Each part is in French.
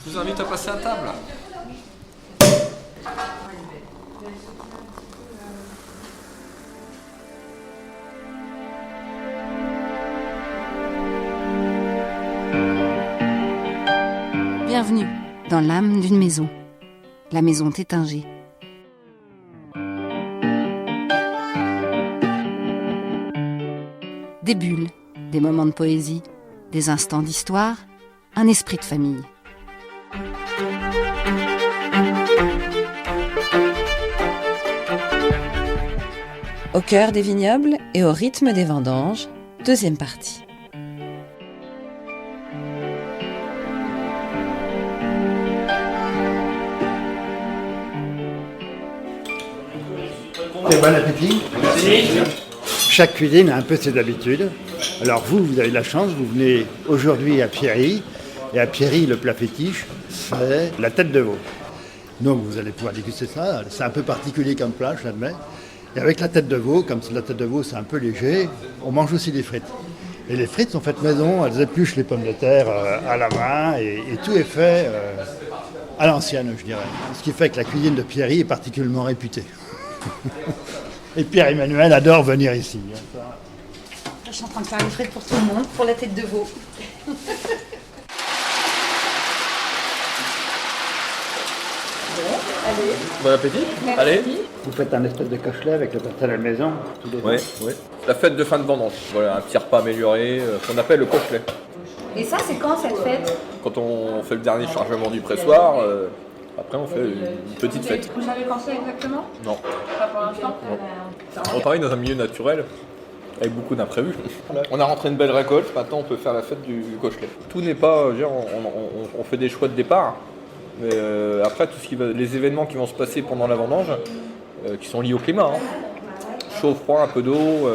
Je vous invite à passer à table. Bienvenue dans l'âme d'une maison, la maison Tétinger. Des bulles, des moments de poésie, des instants d'histoire, un esprit de famille. Au cœur des vignobles et au rythme des vendanges, deuxième partie. Et bon appétit. Merci. Chaque cuisine a un peu ses habitudes. Alors vous avez de la chance, vous venez aujourd'hui à Pierry. Et à Pierry, le plat fétiche, c'est la tête de veau. Donc vous allez pouvoir déguster ça. C'est un peu particulier comme plat, je l'admets. Et avec la tête de veau, comme la tête de veau c'est un peu léger, on mange aussi des frites. Et les frites sont faites maison, elles épluchent les pommes de terre à la main et tout est fait à l'ancienne, je dirais. Ce qui fait que la cuisine de Pierry est particulièrement réputée. Et Pierre-Emmanuel adore venir ici. Je suis en train de faire les frites pour tout le monde, pour la tête de veau. Allez. Bon appétit. Merci. Allez. Vous faites un espèce de cochelet avec le personnel maison tous les Oui, oui. La fête de fin de vendange. Voilà, un petit repas amélioré qu'on appelle le cochelet. Et ça, c'est quand cette fête? Quand on fait le dernier chargement du pressoir, après on fait une petite fête. Vous savez quand c'est exactement? Non. Pas pour l'instant. On travaille dans un milieu naturel avec beaucoup d'imprévus. On a rentré une belle récolte, maintenant on peut faire la fête du cochelet. Tout n'est pas, on fait des choix de départ, mais après tout ce qui va, les événements qui vont se passer pendant la vendange, qui sont liés au climat, chaud, froid, un peu d'eau,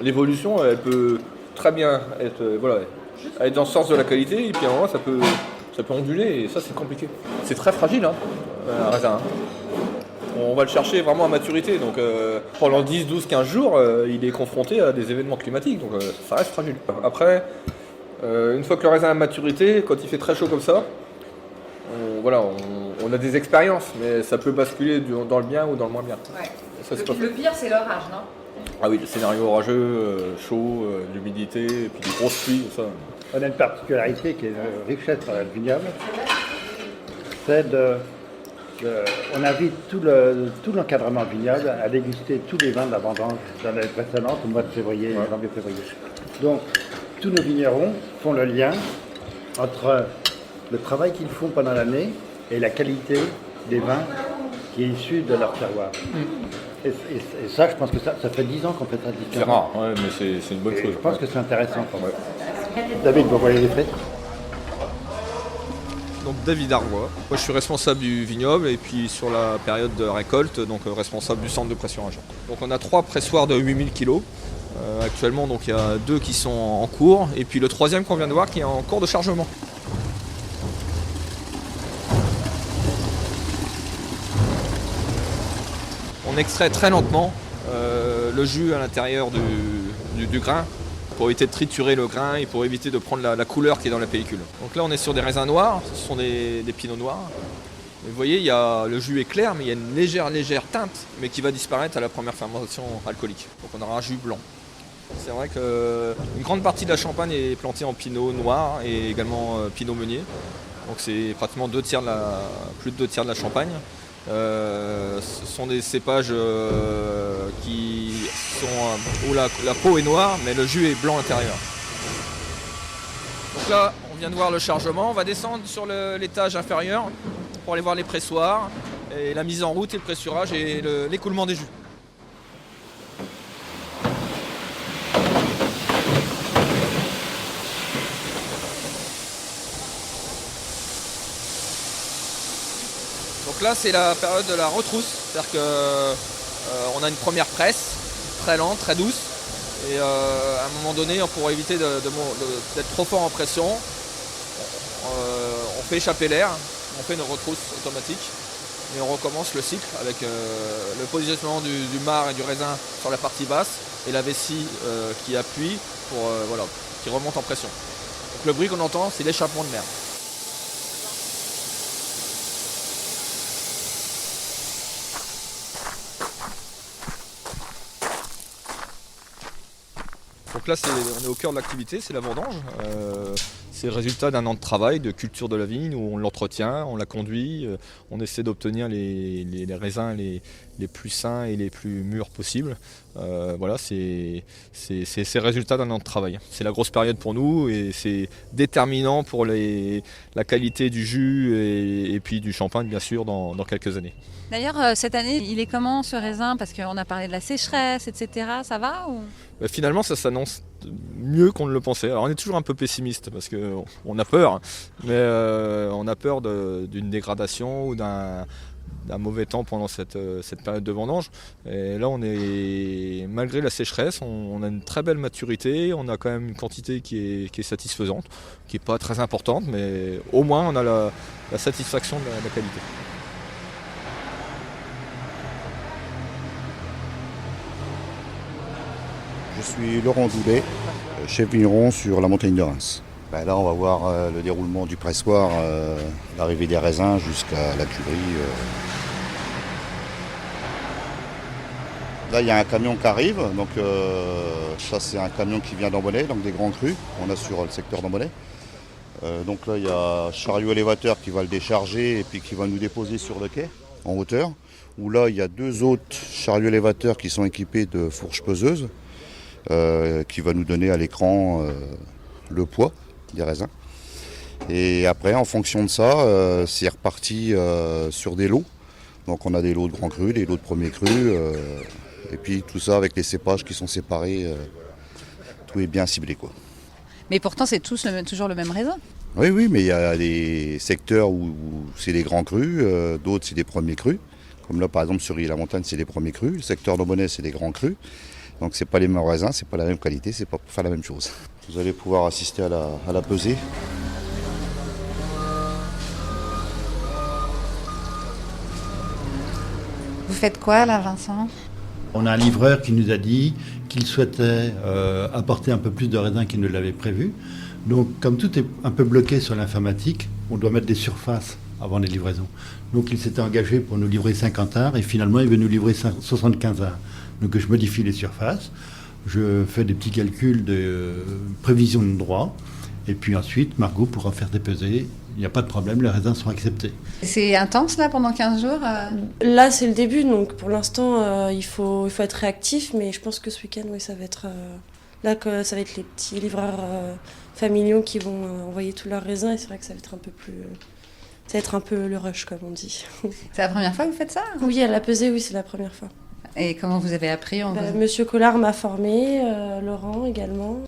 l'évolution elle peut très bien être, être dans le sens de la qualité et puis à un moment ça peut onduler et ça c'est compliqué. C'est très fragile un raisin. On va le chercher vraiment à maturité, donc pendant 10, 12, 15 jours, il est confronté à des événements climatiques, donc ça reste fragile. Après, une fois que le raisin a maturité, quand il fait très chaud comme ça, on a des expériences, mais ça peut basculer dans le bien ou dans le moins bien. Ouais. Ça, Le pire, c'est l'orage, non? Ah oui, le scénario orageux, chaud, l'humidité, et puis des grosses pluies, tout ça. On a une particularité qui est une richesse dans le vignoble, c'est on invite tout l'encadrement vignoble à déguster tous les vins de la vendange dans l'année précédente, au mois de février, janvier-février. Donc, tous nos vignerons font le lien entre le travail qu'ils font pendant l'année et la qualité des vins qui est issue de leur terroir. Et ça, je pense que ça fait 10 ans qu'on fait ça C'est différemment. rare, mais c'est une bonne chose. Je pense que c'est intéressant. David, vous voyez les frites? Donc David Arvois, moi je suis responsable du vignoble et puis sur la période de récolte, donc responsable du centre de pression agent. Donc on a 3 pressoirs de 8000 kg actuellement, donc il y a 2 qui sont en cours et puis le 3e qu'on vient de voir qui est en cours de chargement. On extrait très lentement le jus à l'intérieur du grain pour éviter de triturer le grain et pour éviter de prendre la couleur qui est dans la pellicule. Donc là on est sur des raisins noirs, ce sont des pinots noirs. Et vous voyez, le jus est clair, mais il y a une légère teinte, mais qui va disparaître à la première fermentation alcoolique. Donc on aura un jus blanc. C'est vrai qu'une grande partie de la Champagne est plantée en pinot noir et également pinot meunier. Donc c'est pratiquement plus de 2 tiers de la Champagne. Ce sont des cépages où la peau est noire mais le jus est blanc à l'intérieur. Donc là on vient de voir le chargement, on va descendre sur l'étage inférieur pour aller voir les pressoirs et la mise en route et le pressurage et l'écoulement des jus. Donc là c'est la période de la retrousse, c'est-à-dire qu'on a une première presse, très lente, très douce, et à un moment donné, pour éviter d'être trop fort en pression, on fait échapper l'air, on fait une retrousse automatique, et on recommence le cycle avec le positionnement du marc et du raisin sur la partie basse, et la vessie qui appuie qui remonte en pression. Donc le bruit qu'on entend, c'est l'échappement de l'air. Donc là, on est au cœur de l'activité, c'est la vendange. C'est le résultat d'un an de travail, de culture de la vigne, où on l'entretient, on la conduit, on essaie d'obtenir les raisins les plus sains et les plus mûrs possibles. Voilà, c'est le résultat d'un an de travail. C'est la grosse période pour nous et c'est déterminant pour la qualité du jus et puis du champagne, bien sûr, dans quelques années. D'ailleurs, cette année, il est comment ce raisin? Parce qu'on a parlé de la sécheresse, etc. Ça va ou... Finalement, ça s'annonce mieux qu'on ne le pensait. Alors, on est toujours un peu pessimiste parce qu'on a peur, mais on a peur d'une dégradation ou d'un mauvais temps pendant cette période de vendange. Et là, malgré la sécheresse, on a une très belle maturité, on a quand même une quantité qui est satisfaisante, qui n'est pas très importante, mais au moins on a la satisfaction de la qualité. Je suis Laurent Doulet, chef vigneron sur la montagne de Reims. Là, on va voir le déroulement du pressoir, l'arrivée des raisins jusqu'à la cuverie. Là, il y a un camion qui arrive. Donc, ça, c'est un camion qui vient d'Ambonnay, donc des grands crus. On a sur le secteur d'Ambonnay. Donc là, il y a un chariot élévateur qui va le décharger et puis qui va nous déposer sur le quai, en hauteur. Où là, il y a 2 autres chariots élévateurs qui sont équipés de fourches peseuses. Qui va nous donner à l'écran le poids des raisins. Et après, en fonction de ça, c'est reparti sur des lots. Donc on a des lots de grands crus, des lots de premiers crus, et puis tout ça avec les cépages qui sont séparés, tout est bien ciblé, quoi. Mais pourtant, c'est toujours le même raisin. Oui, mais il y a des secteurs où c'est des grands crus, d'autres c'est des premiers crus. Comme là, par exemple, sur Ille-la-Montagne, c'est des premiers crus. Le secteur d'Ambonnay, c'est des grands crus. Donc c'est pas les mêmes raisins, c'est pas la même qualité, c'est pas pour faire la même chose. Vous allez pouvoir assister à la pesée. Vous faites quoi là, Vincent? On a un livreur qui nous a dit qu'il souhaitait apporter un peu plus de raisins qu'il ne l'avait prévu. Donc comme tout est un peu bloqué sur l'informatique, on doit mettre des surfaces avant les livraisons. Donc il s'était engagé pour nous livrer 50 arts et finalement il veut nous livrer 75 arts. Donc je modifie les surfaces, je fais des petits calculs de prévision de droit et puis ensuite Margot pourra faire des pesées. Il n'y a pas de problème, les raisins sont acceptés. C'est intense là pendant 15 jours Là c'est le début, donc pour l'instant il faut être réactif, mais je pense que ce week-end oui, ça va être ça va être les petits livreurs familiaux qui vont envoyer tous leurs raisins et c'est vrai que ça va être un peu plus... Ça va être un peu le rush comme on dit. C'est la première fois que vous faites ça? Oui, à la pesée, oui, c'est la première fois. Et comment vous avez appris? Monsieur Collard m'a formé, Laurent également.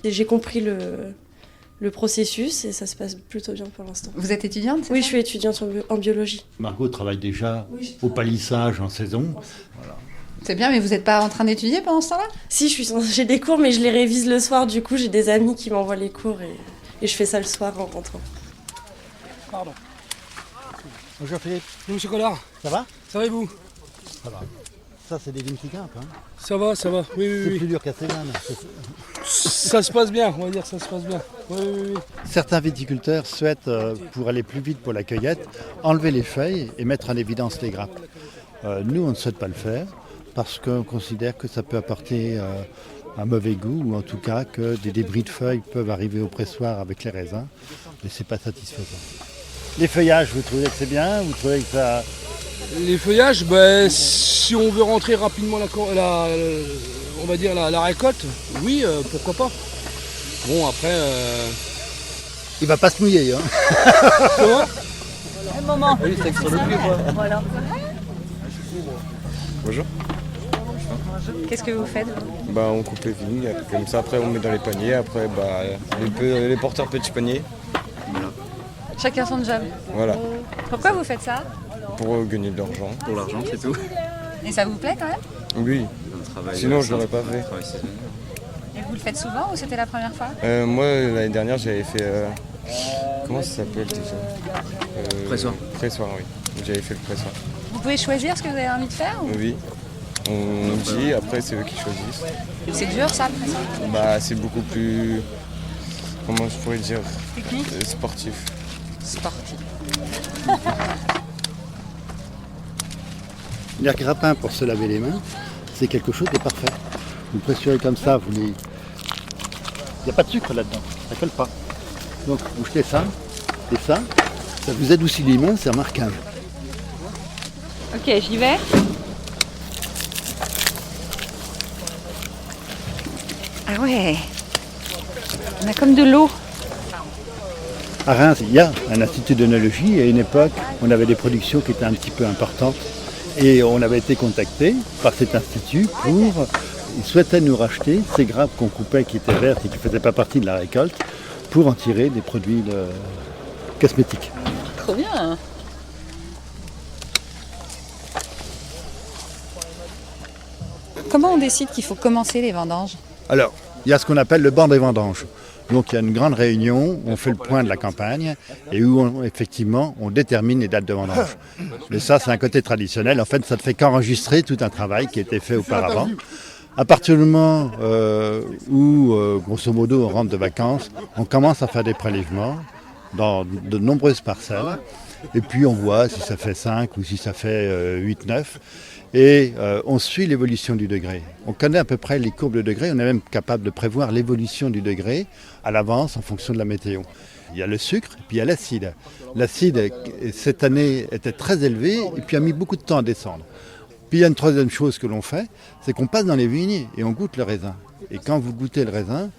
Et j'ai compris le processus et ça se passe plutôt bien pour l'instant. Vous êtes étudiante? Oui, je suis étudiante en biologie. Margot travaille déjà au palissage en saison. Voilà. C'est bien, mais vous n'êtes pas en train d'étudier pendant ce temps-là? Si, j'ai des cours, mais je les révise le soir. Du coup, j'ai des amis qui m'envoient les cours et je fais ça le soir en rentrant. Pardon. Bonjour Philippe. Monsieur Collard. Ça va? Ça va et vous? Ça va. Ça, c'est des vignes qui grimpent, hein? Ça va. Oui. C'est plus dur qu'à Cézanne. Ça se passe bien, on va dire, ça se passe bien. Oui. Certains viticulteurs souhaitent, pour aller plus vite pour la cueillette, enlever les feuilles et mettre en évidence les grappes. Nous, on ne souhaite pas le faire parce qu'on considère que ça peut apporter un mauvais goût ou en tout cas que des débris de feuilles peuvent arriver au pressoir avec les raisins et c'est pas satisfaisant. Les feuillages, vous trouvez que c'est bien? Vous trouvez que ça... Les feuillages, si on veut rentrer rapidement on va dire la récolte, oui, pourquoi pas. Bon, après... Il va pas se mouiller, hein? Comment? Un moment. Oui, c'est sur le pied, quoi. Voilà. Bonjour. Qu'est-ce que vous faites? On coupe les vignes, comme ça après on met dans les paniers, après les porteurs petits paniers. Voilà. Chacun son job. Voilà. Pourquoi vous faites ça? Pour gagner de l'argent. Pour l'argent, c'est tout. Et ça vous plaît quand même? Oui. Sinon je l'aurais pas fait. Et vous le faites souvent ou c'était la première fois? Moi l'année dernière j'avais fait... comment ça s'appelle déjà Pressoir. Pressoir, oui. J'avais fait le pressoir. Vous pouvez choisir ce que vous avez envie de faire ou... Oui. On dit, après c'est eux qui choisissent. C'est dur ça, le pressoir? C'est beaucoup plus... Comment je pourrais dire? Technique? Sportif. Sportif. Les grappins pour se laver les mains, c'est quelque chose de parfait. Vous pressurez comme ça, vous les Il n'y a pas de sucre là-dedans, ça colle pas. Donc vous jetez ça et ça vous adoucit les mains, c'est remarquable. Ok, j'y vais. Ah ouais, on a comme de l'eau. À Reims, il y a un institut d'œnologie et à une époque, on avait des productions qui étaient un petit peu importantes et on avait été contacté par cet institut pour... Ils souhaitaient nous racheter ces grappes qu'on coupait qui étaient vertes et qui ne faisaient pas partie de la récolte pour en tirer des produits cosmétiques. Trop bien. Comment on décide qu'il faut commencer les vendanges? Alors, il y a ce qu'on appelle le banc des vendanges. Donc il y a une grande réunion, on fait le point de la campagne et où effectivement on détermine les dates de vendange. Mais ça c'est un côté traditionnel, en fait ça ne fait qu'enregistrer tout un travail qui a été fait auparavant. À partir du moment où grosso modo on rentre de vacances, on commence à faire des prélèvements dans de nombreuses parcelles et puis on voit si ça fait 5 ou si ça fait 8, 9. Et on suit l'évolution du degré. On connaît à peu près les courbes de degré, on est même capable de prévoir l'évolution du degré à l'avance en fonction de la météo. Il y a le sucre et puis il y a l'acide. L'acide, cette année, était très élevé et puis a mis beaucoup de temps à descendre. Puis il y a une troisième chose que l'on fait, c'est qu'on passe dans les vignes et on goûte le raisin. Et quand vous goûtez le raisin,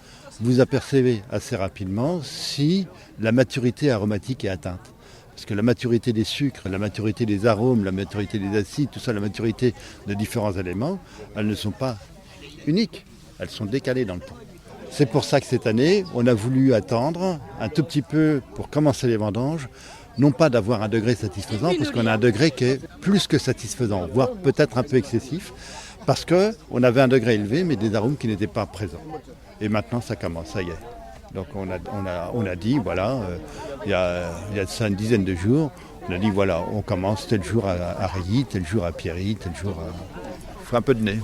vous apercevez assez rapidement si la maturité aromatique est atteinte. Parce que la maturité des sucres, la maturité des arômes, la maturité des acides, tout ça, la maturité de différents éléments, elles ne sont pas uniques, elles sont décalées dans le temps. C'est pour ça que cette année, on a voulu attendre un tout petit peu pour commencer les vendanges, non pas d'avoir un degré satisfaisant, parce qu'on a un degré qui est plus que satisfaisant, voire peut-être un peu excessif, parce qu'on avait un degré élevé, mais des arômes qui n'étaient pas présents. Et maintenant, ça commence, ça y est. Donc on a dit, voilà, il y a ça une dizaine de jours, on a dit, voilà, on commence tel jour à Rilly, tel jour à Pierry, tel jour à... Il faut un peu de nez.